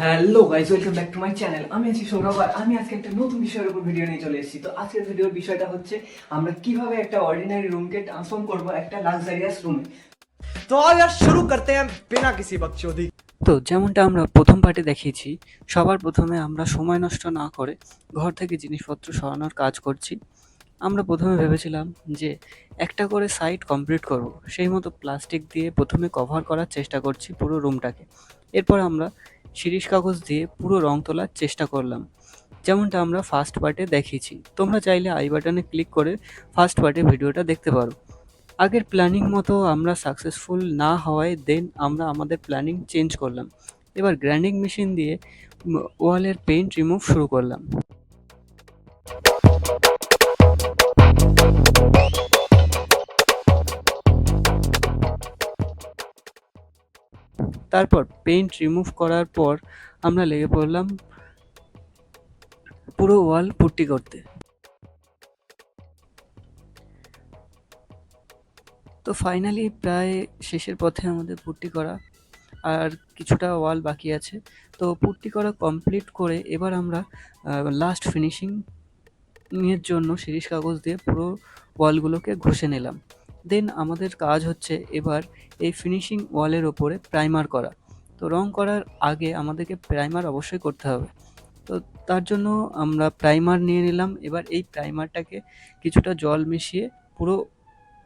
Hello guys, welcome back to my channel. আমি আছি সৌরভ আর আমি আজকে একটা নতুন বিষয়ের উপর ভিডিও নিয়ে চলে এসেছি। তো আজকের ভিডিওর বিষয়টা হচ্ছে আমরা কিভাবে একটা অর্ডিনারি রুমকে ট্রান্সফর্ম করব একটা লাক্সারিয়াস রুমে। तो आओ यार शुरू करते हैं बिना किसी बकचोदी। তো যেমনটা আমরা প্রথম পার্টে দেখিয়েছি, সবার প্রথমে আমরা সময় নষ্ট না করে ঘর থেকে জিনিসপত্র সরানোর কাজ করছি। আমরা প্রথমে ভেবেছিলাম যে একটা করে সাইট কমপ্লিট করব, সেই মতো প্লাস্টিক দিয়ে প্রথমে কভার করার চেষ্টা করছি পুরো রুমটাকে। এরপর আমরা শিরিষ কাগজ দিয়ে পুরো রং তোলার চেষ্টা করলাম, যেমনটা আমরা ফার্স্ট পার্টে দেখিয়েছি। তোমরা চাইলে আই বাটনে ক্লিক করে ফার্স্ট পার্টে ভিডিওটা দেখতে পারো। আগের প্ল্যানিং মতো আমরা সাকসেসফুল না হওয়ায় দেন আমরা আমাদের প্ল্যানিং চেঞ্জ করলাম। এবার গ্রাইন্ডিং মেশিন দিয়ে ওয়ালের পেইন্ট রিমুভ শুরু করলাম। তারপর পেইন্ট রিমুভ করার পর আমরা লেগে পড়লাম পুরো ওয়াল পুট্টি করতে। তো ফাইনালি প্রায় শেষের পথে আমাদের পুট্টি করা, আর কিছুটা ওয়াল বাকি আছে। তো পুট্টি করা কমপ্লিট করে এবার আমরা লাস্ট ফিনিশিং এর জন্য শিরিষ কাগজ দিয়ে পুরো ওয়ালগুলোকে ঘষে নিলাম। দেন আমাদের কাজ হচ্ছে এবার এই ফিনিশিং ওয়ালের ওপরে প্রাইমার করা। তো রং করার আগে আমাদেরকে প্রাইমার অবশ্যই করতে হবে। তো তার জন্য আমরা প্রাইমার নিয়ে নিলাম। এবার এই প্রাইমারটাকে কিছুটা জল মিশিয়ে পুরো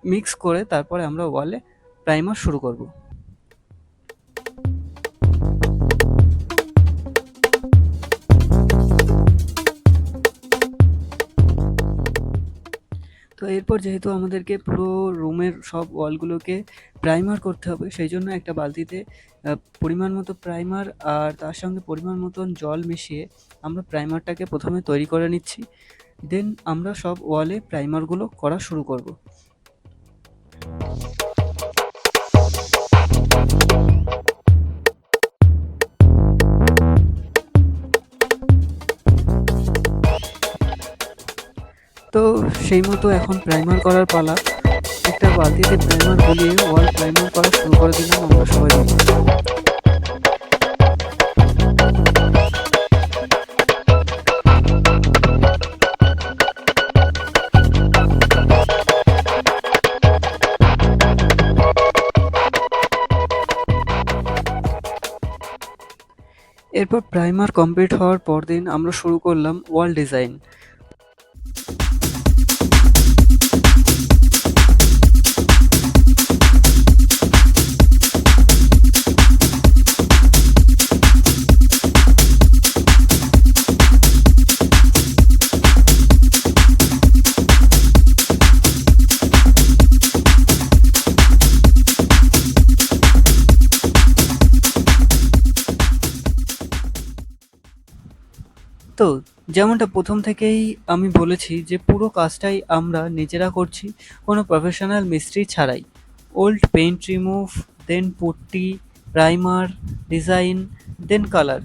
মিক্স করে তারপরে আমরা ওয়ালে প্রাইমার শুরু করব। তো এরপর যেহেতু আমাদেরকে পুরো রুমের সব ওয়ালগুলোকে প্রাইমার করতে হবে, সেই জন্য একটা বালতিতে পরিমাণ মতো প্রাইমার আর তার সঙ্গে পরিমাণ মতন জল মিশিয়ে আমরা প্রাইমারটাকে প্রথমে তৈরি করে নিচ্ছি। দেন আমরা সব ওয়ালে প্রাইমারগুলো করা শুরু করব। তো সেই মতো এখন প্রাইমার করার পালা। একটা বালতিতে প্রাইমার গুলিয়ে ওয়াল প্রাইমার করা শুরু করে দিলাম আমরা সবাই মিলে। এরপর প্রাইমার কমপ্লিট হওয়ার পর দিন আমরা শুরু করলাম ওয়াল ডিজাইন। তো যেমনটা প্রথম থেকেই আমি বলেছি যে পুরো কাজটাই আমরা নিজেরা করছি, কোনো প্রফেশনাল মিস্ত্রি ছাড়াই। ওল্ড পেইন্ট রিমুভ, দেন পুট্টি, প্রাইমার, ডিজাইন, দেন কালার,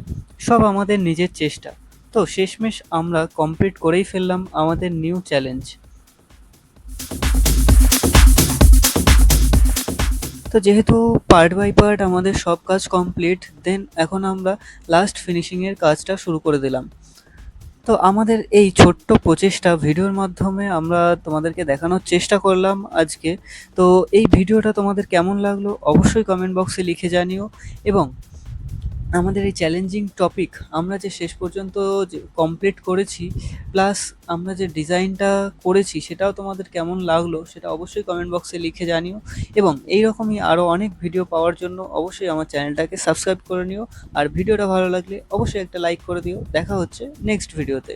সব আমাদের নিজের চেষ্টা। তো শেষমেশ আমরা কমপ্লিট করেই ফেললাম আমাদের নিউ চ্যালেঞ্জ। তো যেহেতু পার্ট বাই পার্ট আমাদের সব কাজ কমপ্লিট, দেন এখন আমরা লাস্ট ফিনিশিংয়ের কাজটা শুরু করে দিলাম। তো আমাদের এই ছোট্ট প্রচেষ্টা ভিডিওর মাধ্যমে আমরা তোমাদেরকে দেখানোর চেষ্টা করলাম আজকে। তো এই ভিডিওটা তোমাদের কেমন লাগলো অবশ্যই কমেন্ট বক্সে লিখে জানিও। এবং আমাদের এই চ্যালেঞ্জিং টপিক আমরা যে শেষ পর্যন্ত যে কমপ্লিট করেছি, প্লাস আমরা যে ডিজাইনটা করেছি সেটাও তোমাদের কেমন লাগলো সেটা অবশ্যই কমেন্ট বক্সে লিখে জানিও। এবং এইরকমই আরও অনেক ভিডিও পাওয়ার জন্য অবশ্যই আমার চ্যানেলটাকে সাবস্ক্রাইব করে নিও। আর ভিডিওটা ভালো লাগলে অবশ্যই একটা লাইক করে দিও। দেখা হচ্ছে নেক্সট ভিডিওতে।